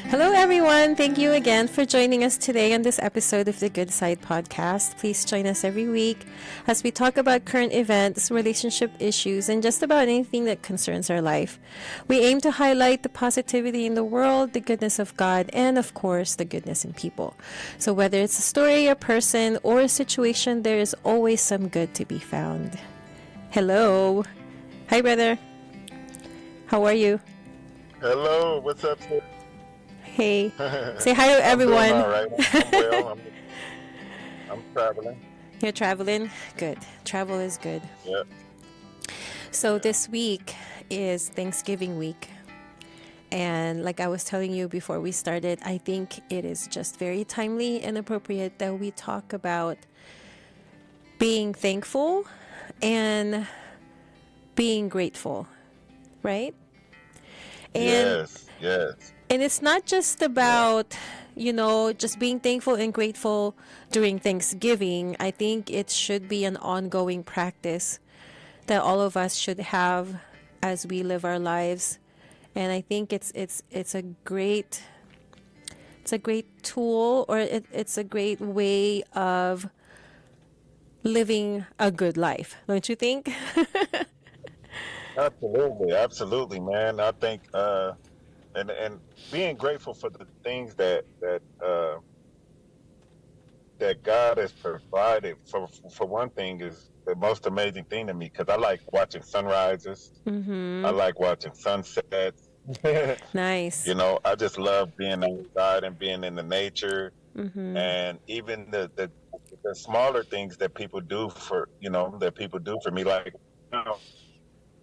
Hello, everyone. Thank you again for joining us today on this episode of the Good Side Podcast. Please join us every week as we talk about current events, relationship issues, and just about anything that concerns our life. We aim to highlight the positivity in the world, the goodness of God, and of course, the goodness in people. So, whether it's a story, a person, or a situation, there is always some good to be found. Hello. Hi, brother. How are you? Hello, what's up, sir? Hey. Say hi to I'm doing everyone. all right. I'm well. I'm traveling. You're traveling? Good. Travel is good. Yeah. So this week is Thanksgiving week. And like I was telling you before we started, I think it is just very timely and appropriate that we talk about being thankful and being grateful, right? And Yes. And it's not just about, just being thankful and grateful during Thanksgiving. I think it should be an ongoing practice that all of us should have as we live our lives. And I think it's a great tool, or it's a great way of living a good life, don't you think? Absolutely, man. I think and being grateful for the things that God has provided for one thing is the most amazing thing to me, because I like watching sunrises. I Mm-hmm. like watching sunsets. Nice. I just love being outside and being in the nature, Mm-hmm. and even the smaller things that people do for me, like,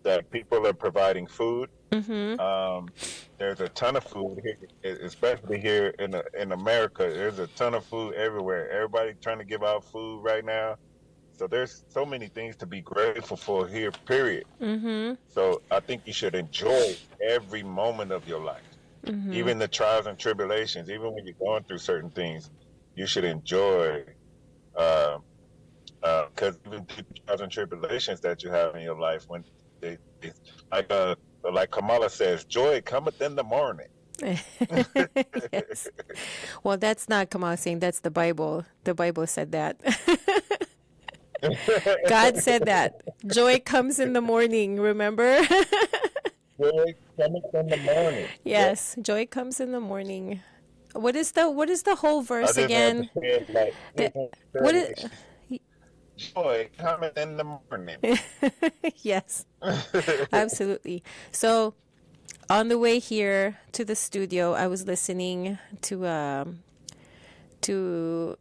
that people are providing food. Mm-hmm. Um, there's a ton of food here, especially here in America. There's a ton of food everywhere. Everybody trying to give out food right now. So there's so many things to be grateful for here, period. Mm-hmm. So I think you should enjoy every moment of your life, Mm-hmm. even the trials and tribulations, even when you're going through certain things. You should enjoy, uh, because even the trials and tribulations that you have in your life, when they like like Kamala says, joy cometh in the morning. Yes. Well, that's not Kamal saying, that's the Bible. The Bible said that. God said that. Joy comes in the morning, remember? Joy cometh in the morning. Yeah. Yes, joy comes in the morning. What is the whole I verse just had to again? say it like The, what is joy cometh in the morning. Yes, absolutely. So on the way here to the studio, I was listening to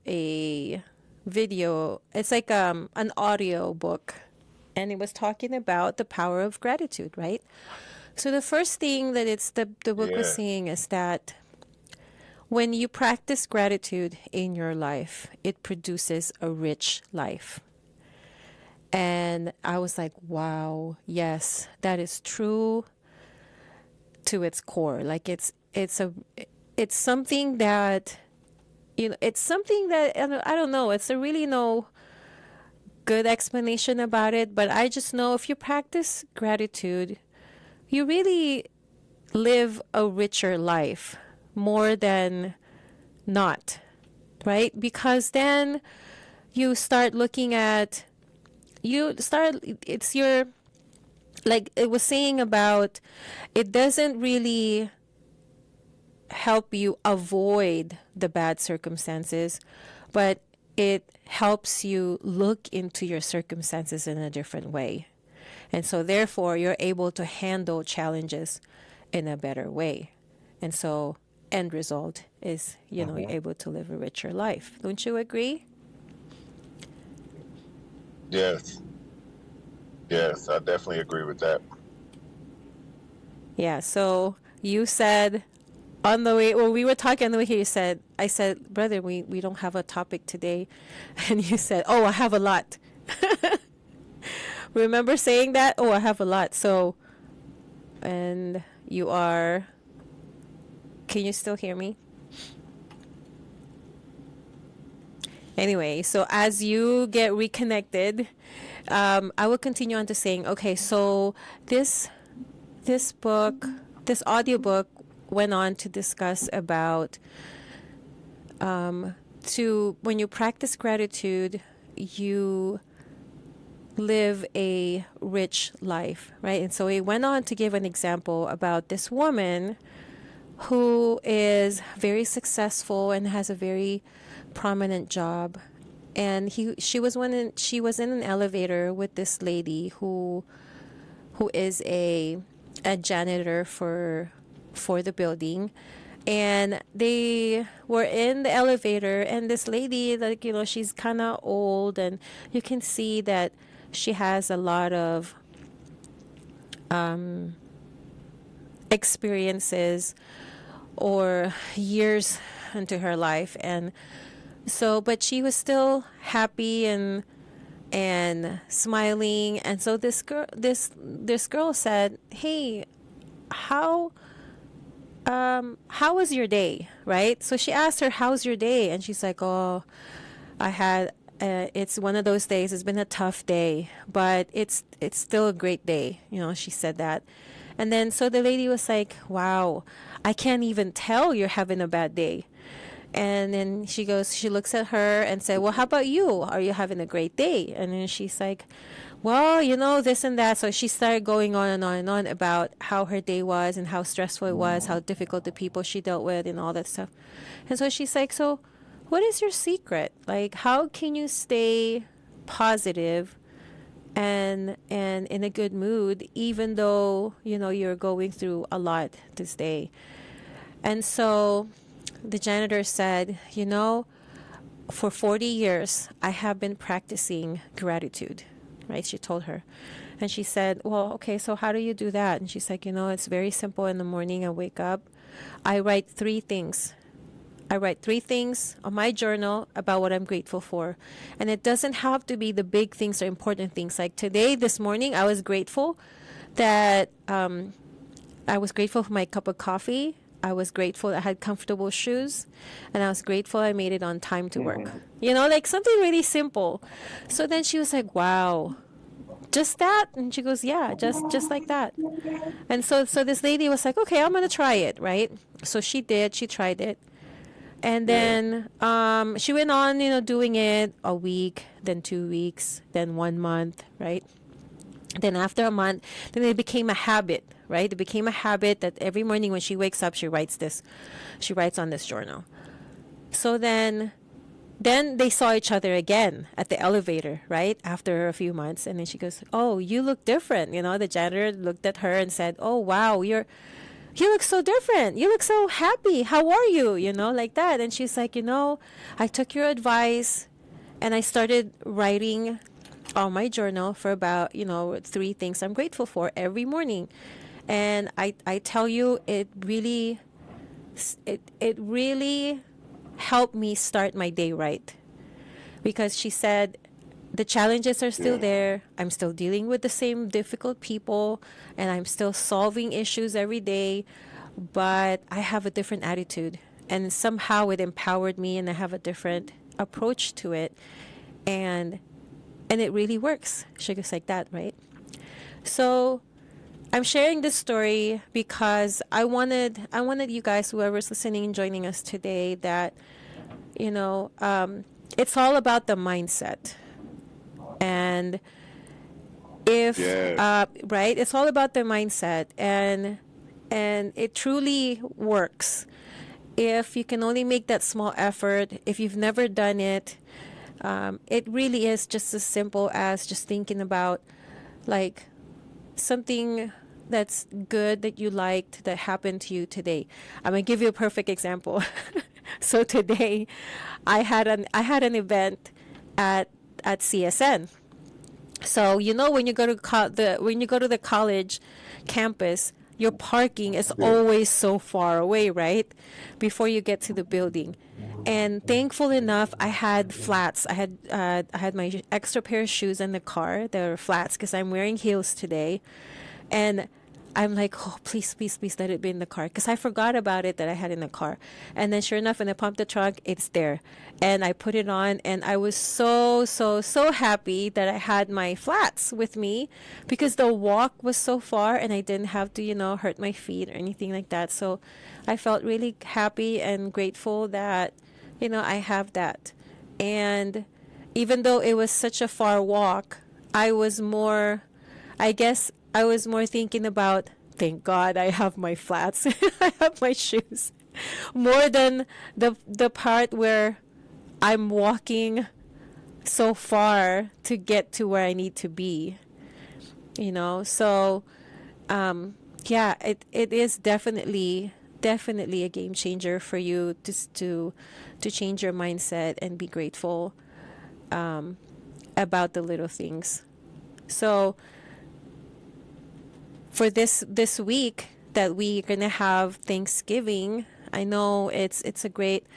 a video. It's like an audio book, and it was talking about the power of gratitude, right? So the first thing that the book was Yeah. saying is that when you practice gratitude in your life, it produces a rich life. And I was like, wow, yes, that is true to its core. Like it's something that it's something that I don't know. It's a really no good explanation about it, but I just know if you practice gratitude, you really live a richer life more than not, right? Because then you start looking at it's your, like it was saying about, it doesn't really help you avoid the bad circumstances, but it helps you look into your circumstances in a different way. And so therefore you're able to handle challenges in a better way. And so end result is, you're Hmm. able to live a richer life. Don't you agree? Yes. Yes, I definitely agree with that. Yeah. So you said on the way, well, we were talking on the way here, I said, brother, we don't have a topic today. And you said, oh, I have a lot. Remember saying that? Oh, I have a lot. So, and you are, can you still hear me? Anyway, so as you get reconnected, I will continue on to saying, okay, so this book, this audiobook went on to discuss about to when you practice gratitude, you live a rich life, right? And so he went on to give an example about this woman who is very successful and has a very prominent job. And she was in an elevator with this lady who is a janitor for the building. And they were in the elevator, and this lady, like, she's kind of old, and you can see that she has a lot of experiences or years into her life. And so, but she was still happy and smiling. And so this girl said, "Hey, how was your day?" Right? So she asked her, "How's your day?" And she's like, "Oh, I had it's one of those days. It's been a tough day, but it's still a great day." She said that. And then so the lady was like, "Wow, I can't even tell you're having a bad day." And then she looks at her and said, "Well, how about you? Are you having a great day?" And then she's like, "Well, this and that." So she started going on and on and on about how her day was and how stressful it was, how difficult the people she dealt with and all that stuff. And so she's like, "So what is your secret? Like, how can you stay positive and in a good mood, even though, you're going through a lot this day?" And so the janitor said, "For 40 years, I have been practicing gratitude," right? She told her. And she said, "Well, okay, so how do you do that?" And she's like, "It's very simple. In the morning, I wake up, I write three things. I write three things on my journal about what I'm grateful for. And it doesn't have to be the big things or important things. Like today, this morning, I was grateful that I was grateful for my cup of coffee. I was grateful that I had comfortable shoes. And I was grateful I made it on time to work." Like something really simple. So then she was like, "Wow, just that?" And she goes, "Yeah, just like that." And so this lady was like, "Okay, I'm going to try it," right? So she did. She tried it. And then she went on, doing it a week, then 2 weeks, then 1 month, right? Then after a month, then it became a habit, right? It became a habit that every morning when she wakes up, she writes this. She writes on this journal. So then they saw each other again at the elevator, right? After a few months. And then she goes, "Oh, you look different." The janitor looked at her and said, "Oh, wow, you look so different. You look so happy. How are you?" Like that. And she's like, "I took your advice and I started writing on my journal for about, three things I'm grateful for every morning. And I tell you, it really helped me start my day right." Because she said, the challenges are still there. I'm still dealing with the same difficult people, and I'm still solving issues every day, but I have a different attitude. And somehow it empowered me, and I have a different approach to it. And it really works. She goes like that, right? So I'm sharing this story because I wanted you guys, whoever's listening and joining us today, that, it's all about the mindset. And if right, it's all about the mindset, and it truly works if you can only make that small effort. If you've never done it, it really is just as simple as just thinking about like something that's good that you liked that happened to you today. I'm gonna give you a perfect example. So today, I had an event at CSN. So when you go to the college campus, your parking is always so far away, right? Before you get to the building. And thankful enough, I had flats. I had my extra pair of shoes in the car. They were flats because I'm wearing heels today. And I'm like, oh, please, please, please let it be in the car. Because I forgot about it that I had in the car. And then sure enough, when I pumped the trunk, it's there. And I put it on, and I was so, so, so happy that I had my flats with me because the walk was so far and I didn't have to, hurt my feet or anything like that. So I felt really happy and grateful that, I have that. And even though it was such a far walk, I guess I was more thinking about, thank God I have my flats, I have my shoes, more than the part where I'm walking so far to get to where I need to be. So yeah, it is definitely a game changer for you to change your mindset and be grateful about the little things. So for this week that we're gonna have Thanksgiving, I know it's a great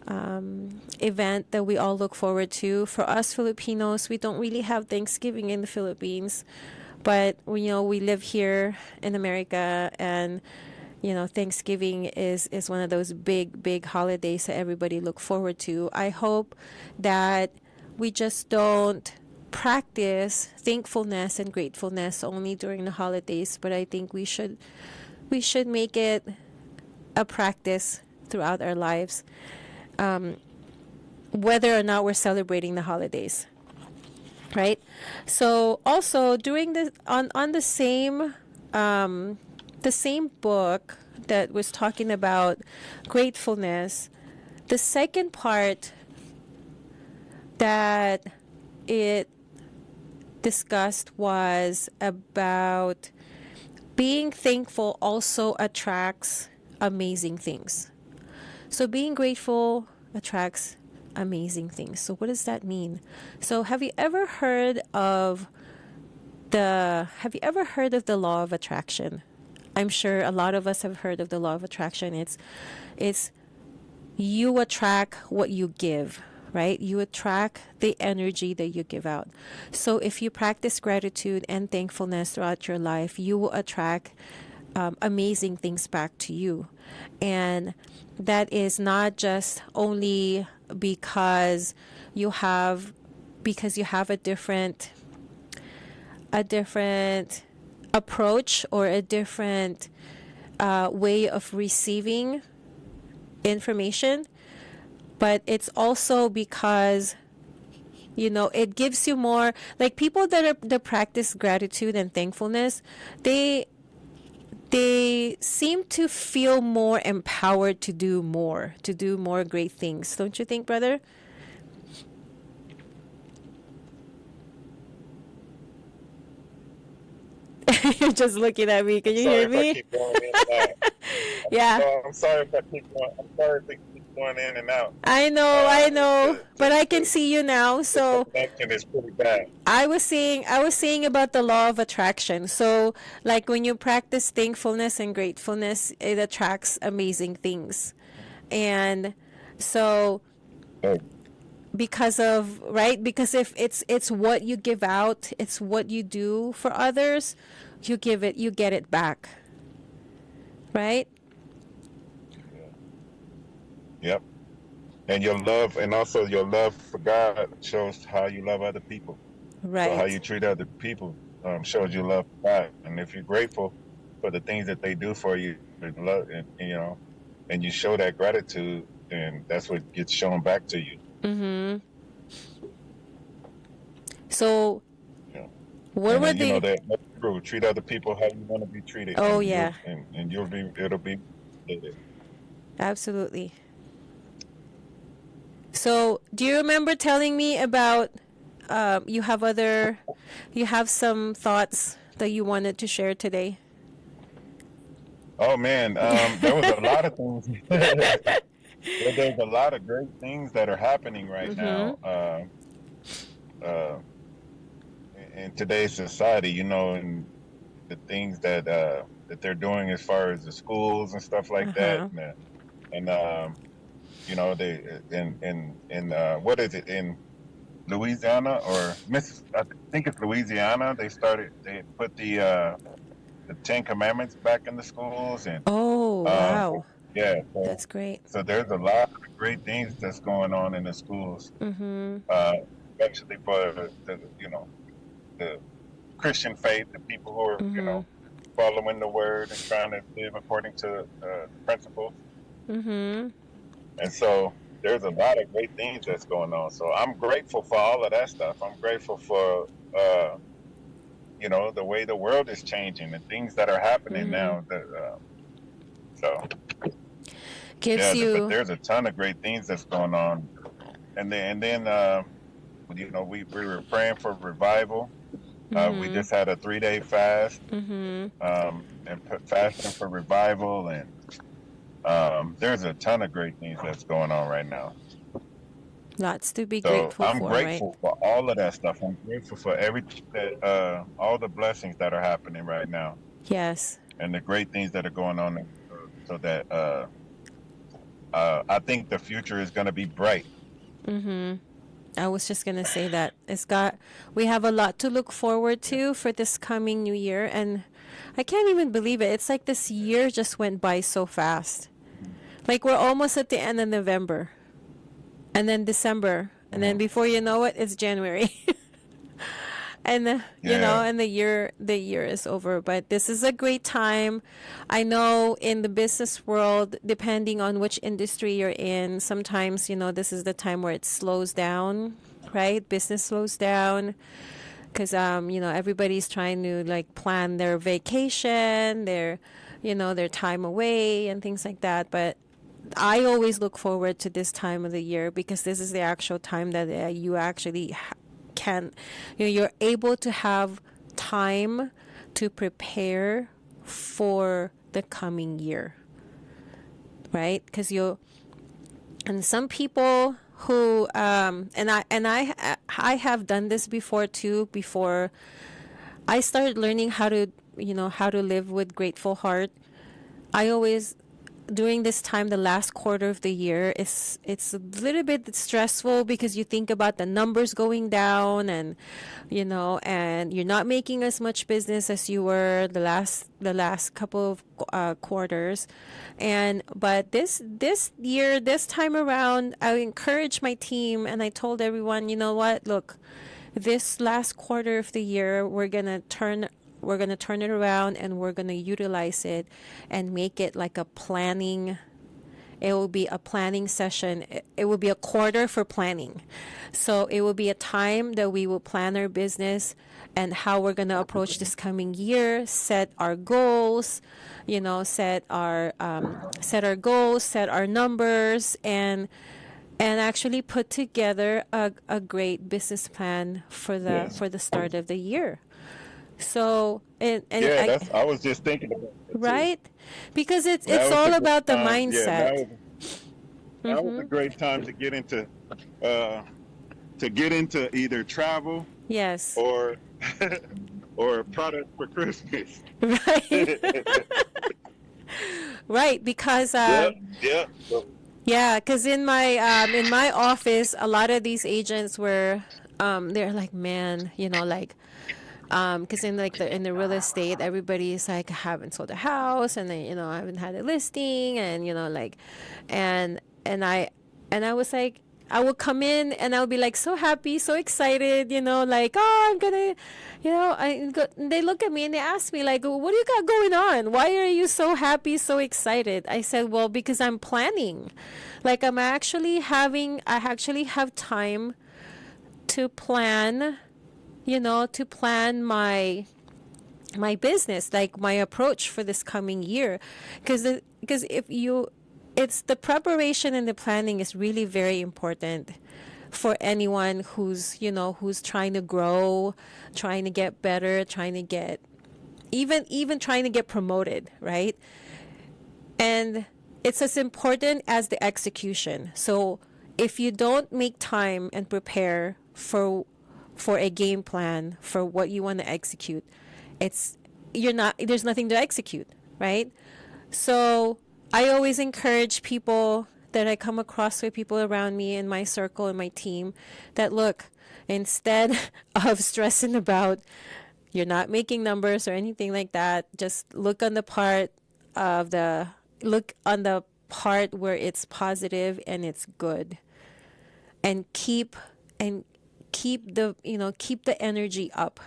event that we all look forward to. For us Filipinos, we don't really have Thanksgiving in the Philippines, but we live here in America, and Thanksgiving is one of those big holidays that everybody look forward to. I hope that we just don't practice thankfulness and gratefulness only during the holidays, but I think we should make it a practice throughout our lives, whether or not we're celebrating the holidays, right? So also during on the same book that was talking about gratefulness, the second part that it discussed was about being thankful also attracts amazing things. So being grateful attracts amazing things. So what does that mean? So have you ever heard of the law of attraction? I'm sure a lot of us have heard of the law of attraction. It's you attract what you give, right? You attract the energy that you give out. So if you practice gratitude and thankfulness throughout your life, you will attract amazing things back to you. And that is not just only because you have a different approach or a different way of receiving information, but it's also because it gives you more, like people that practice gratitude and thankfulness, they seem to feel more empowered to do more great things. Don't you think, brother? You're just looking at me. Can you hear me? I keep going in and out. Yeah. So I'm sorry if I keep going in and out. I know, but I can see you now. So the connection is pretty bad. I was saying about the law of attraction. So like when you practice thankfulness and gratefulness, it attracts amazing things. And so Oh, because if it's what you give out, it's what you do for others, you get it back. Right? yep. And your love, and also your love for God shows how you love other people. Right. So how you treat other people shows your love for God. And if you're grateful for the things that they do for you, and love, and you show that gratitude, then that's what gets shown back to you. Mm-hmm. So You know? what And were then, they? that's true. Treat other people how you want to be treated. Oh, and yeah. it'll be. Absolutely. So, do you remember telling me about you have some thoughts that you wanted to share today? Oh man, there was a lot of things. There's a lot of great things that are happening right now in today's society. And the things that they're doing as far as the schools and stuff like that, and they in what is it in Louisiana or I think it's Louisiana. They put the the Ten Commandments back in the schools, and Oh, um, wow. yeah, so, That's great. so there's a lot of great things that's going on in the schools, Mm-hmm. uh, especially for the Christian faith, the people who are Mm-hmm. following the word and trying to live according to principles. Mm-hmm. And so there's a lot of great things that's going on. So I'm grateful for all of that stuff. I'm grateful for the way the world is changing, the things that are happening Mm-hmm. now. So Gives yeah, but you. there's a ton of great things that's going on. And then we were praying for revival. We Mm-hmm. just had a 3-day fast, Mm-hmm. and fasting for revival, and there's a ton of great things that's going on right now. Lots to be So grateful I'm for, right? grateful for all of that stuff. I'm grateful for everything all the blessings that are happening right now, Yes. and the great things that are going on, so that I think the future is going to be bright. Mm-hmm. I was just gonna say that we have a lot to look forward Yeah. to for this coming new year, and I can't even believe it. It's like this year just went by so fast. Like we're almost at the end of November, and then December, and then Mhm. before you know it, it's January. And Yeah. and the year is over, but this is a great time. I know in the business world, depending on which industry you're in, sometimes this is the time where it slows down, right? Business slows down because everybody's trying to like plan their vacation, their time away and things like that. But I always look forward to this time of the year because this is the actual time that you actually can, you're able to have time to prepare for the coming year, right? Because and some people who, I have done this before too, before I started learning how to live with grateful heart. I always during this time, the last quarter of the year, it's a little bit stressful because you think about the numbers going down, and you're not making as much business as you were the last couple of quarters. But this year, this time around, I encouraged my team and I told everyone, you know what, look, this last quarter of the year, we're gonna turn it around and we're gonna utilize it and make it like a planning. It will be a planning session. It will be a quarter for planning. So it will be a time that we will plan our business and how we're going to approach this coming year, set our goals, set our goals, set our numbers, and actually put together a great business plan for the Yes. for the start of the year. So and Yeah, I I was just thinking about that too. right, because it's Now it's it's a all great about the time. Yeah, mindset. now was a great time uh, to get into either travel Yes. or or a product for Christmas. Right. Right, because Yep, yep. So, yeah, because in my office, a lot of these agents were they're like, man, like, because in the real estate, everybody's like, I haven't sold a house, and then I haven't had a listing, and like, and I was like, I would come in and I would be like so happy, so excited, like, oh, I'm gonna, they look at me and they ask me like, what do you got going on? Why are you so happy, so excited? I said, well, because I'm planning, like I actually have time to plan, my business, like my approach for this coming year, because if you it's the preparation and the planning is really very important for anyone who's trying to grow, trying to get better, trying to get even trying to get promoted, right? And it's as important as the execution. So if you don't make time and prepare for a game plan for what you want to execute, it's you're not there's nothing to execute, right? So I always encourage people that I come across with, people around me in my circle and my team, that look, instead of stressing about You're not making numbers or anything like that. Just look on the part where it's positive and it's good, and and keep the energy up.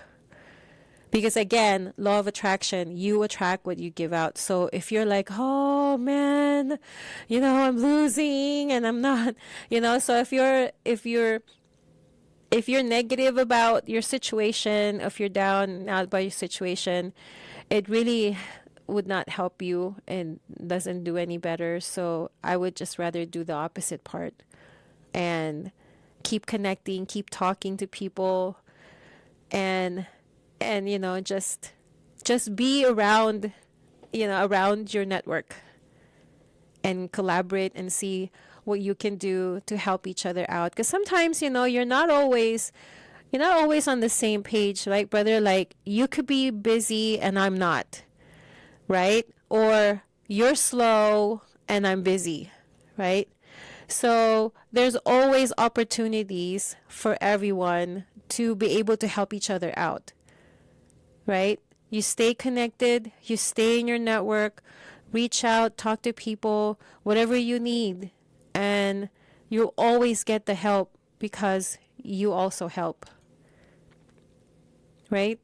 Because again, law of attraction, you attract what you give out. So if you're like, oh man, I'm losing and I'm not, so if you're negative about your situation, if you're down and out by your situation, it really would not help you and doesn't do any better. So I would just rather do the opposite part and keep connecting, keep talking to people, and just be around around your network and collaborate and see what you can do to help each other out. Because sometimes you're not always on the same page, right, brother? Like, you could be busy and I'm not, right? Or you're slow and I'm busy, right? So there's always opportunities for everyone to be able to help each other out, right? You stay connected, you stay in your network, reach out, talk to people, whatever you need, and you'll always get the help because you also help, right?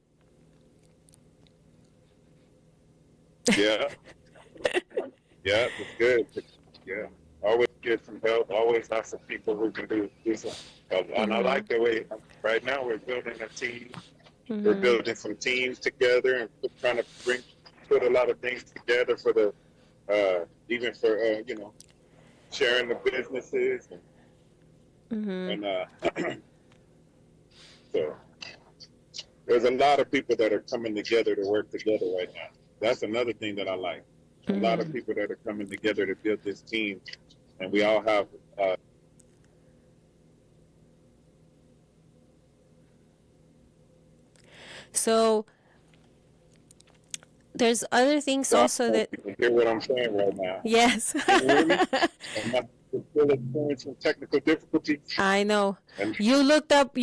Yeah, yeah, it's good. Yeah, always get some help. Always have some people who can do some help. And I Mm-hmm. like the way right now we're building a team. We're Mm-hmm. building some teams together and trying to put a lot of things together for the even for sharing the businesses Mm-hmm. and so there's a lot of people that are coming together to work together right now. That's another thing that I like. A lot of Mm-hmm. people that are coming together to build this team, and we all have. So there's other things So I also hope that, you can hear what I'm saying right now. yes. Can you hear me? Am I still experiencing technical difficulties? I know. And You looked up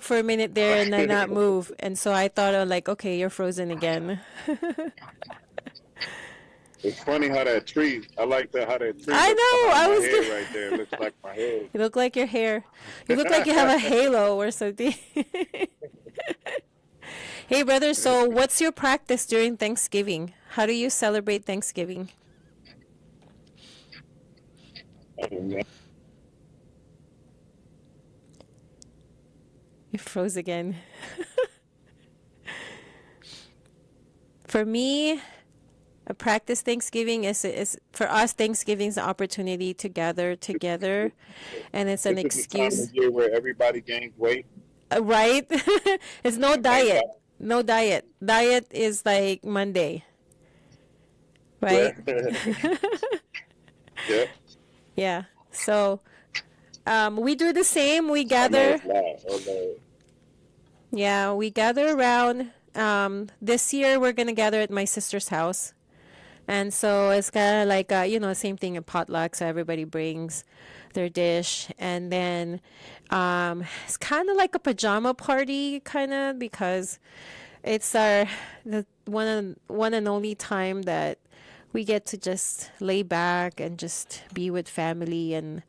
for a minute there and then not move. And so I thought, like, okay, you're frozen again. it's funny how that tree. I like that how that tree I looks know. behind I my was head good. right there. It looks like my head. You look like your hair. You look like you have a halo or something. Hey, brother, so what's your practice during Thanksgiving? How do you celebrate Thanksgiving? You froze again. For me, a practice Thanksgiving is for us. Thanksgiving is an opportunity to gather together, and it's an This is the time excuse, of year where everybody gains weight right? It's no and hangs diet. out. No diet. Diet is like Monday, Yeah. right? Yeah. Yeah. So we do the same. We I know gather. it's loud. Oh, no. Yeah, we gather around. This year we're gonna gather at my sister's house. And so it's kind of like, same thing in potluck. So everybody brings their dish. And then it's kind of like a pajama party, kind of, because it's the one and only time that we get to just lay back and just be with family and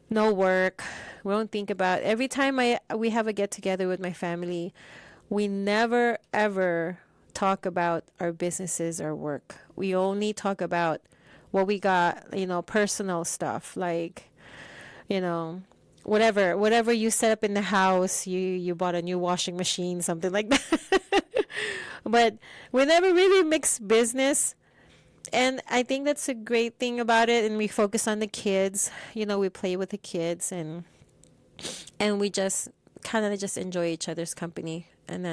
no work. We don't think about every time we have a get together with my family. We never ever talk about our businesses or work. We only talk about what we got, personal stuff like, you know, whatever you set up in the house. You bought a new washing machine, something like that. But we never really mix business. And I think that's a great thing about it. And we focus on the kids. We play with the kids and we just kind of just enjoy each other's company. And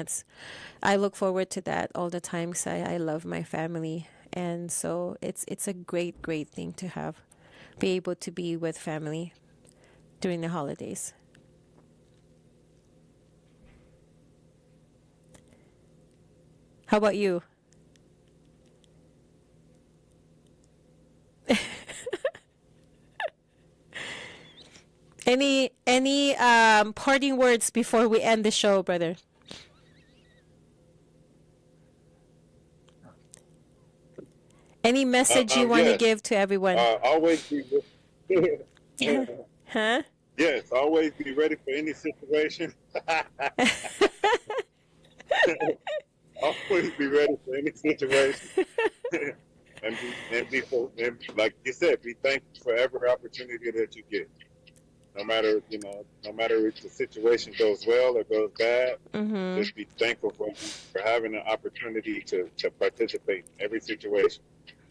I look forward to that all the time because I love my family. And so it's a great, great thing to be able to be with family during the holidays. How about you? Any parting words before we end the show, brother? Any message you want to Yes. give to everyone? Always be. Huh? Yes, always be ready for any situation. Always be ready for any situation. And like you said, be thankful for every opportunity that you get. No matter if the situation goes well or goes bad, Mm-hmm. just be thankful for having an opportunity to participate in every situation.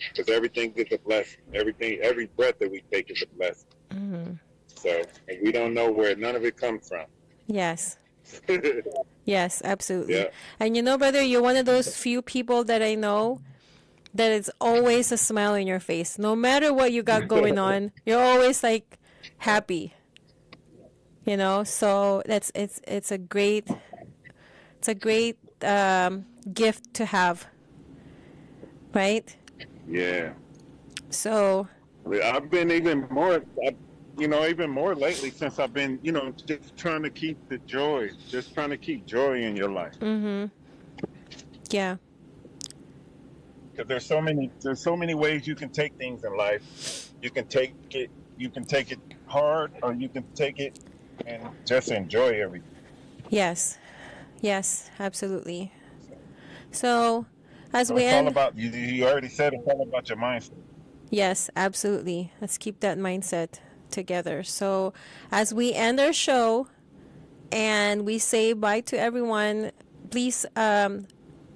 Because everything is a blessing. Every breath that we take is a blessing. Mm-hmm. So, and we don't know where none of it comes from. Yes. Yes, absolutely. Yeah. And you know, brother, you're one of those few people that I know that is always a smile in your face. No matter what you got going on, you're always like happy. You know, so it's a great gift to have, right? Yeah. So I've been even more lately since I've been, just trying to keep the joy, just trying to keep joy in your life. mm-hmm. Yeah. Because there's so many ways you can take things in life. You can take it hard, or you can take it and just enjoy everything. Yes. Yes, absolutely. So as So we it's all end, about you already said it's all about your mindset. yes, absolutely. Let's keep that mindset together. So as we end our show and we say bye to everyone, please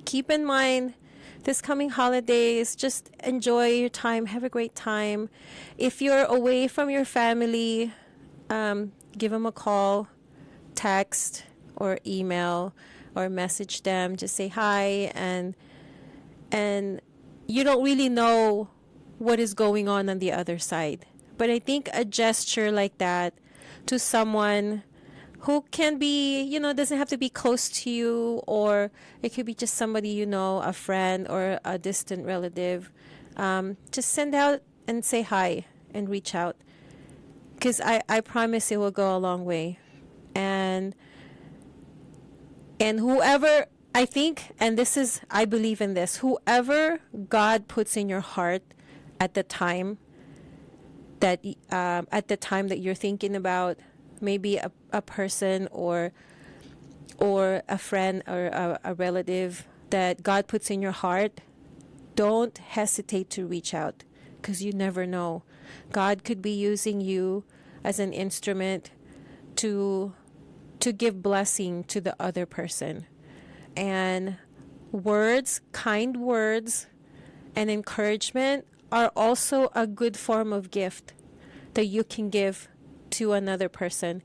keep in mind this coming holidays, just enjoy your time, have a great time. If you're away from your family, give them a call, text, or email, or message them. Just say hi, and you don't really know what is going on the other side. But I think a gesture like that to someone who can be, doesn't have to be close to you, or it could be just somebody a friend or a distant relative. Just send out and say hi and reach out. Because I promise it will go a long way. And whoever, I think, and I believe in this, whoever God puts in your heart at the time that you're thinking about, maybe a person or a friend or a relative that God puts in your heart, don't hesitate to reach out, because you never know. God could be using you as an instrument to give blessing to the other person. And kind words and encouragement are also a good form of gift that you can give to another person.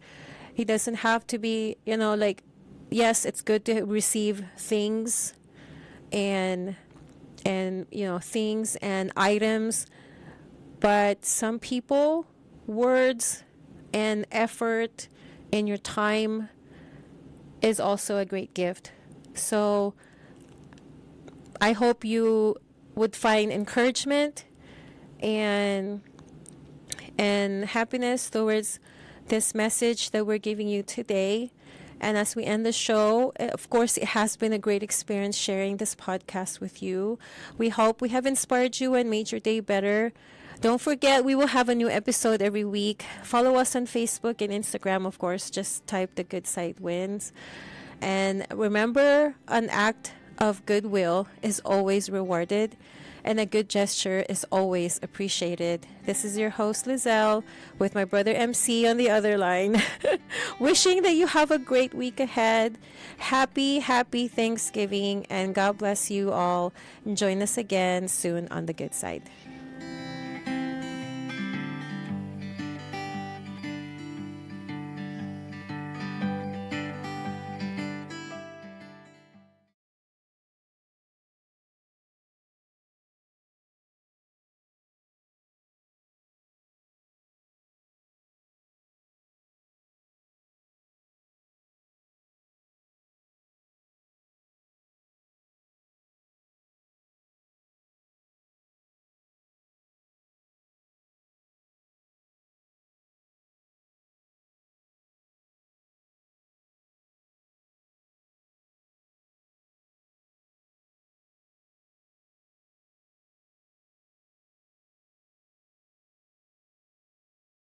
It doesn't have to be, yes, it's good to receive things and things and items, but some people, words and effort and your time is also a great gift. So I hope you would find encouragement and happiness towards this message that we're giving you today. And as we end the show, of course, it has been a great experience sharing this podcast with you. We hope we have inspired you and made your day better. Don't forget, we will have a new episode every week. Follow us on Facebook and Instagram, of course. Just type The Good Side Wins. And remember, an act of goodwill is always rewarded, and a good gesture is always appreciated. This is your host, Lizelle, with my brother MC on the other line. Wishing that you have a great week ahead. Happy Thanksgiving, and God bless you all. Join us again soon on The Good Side.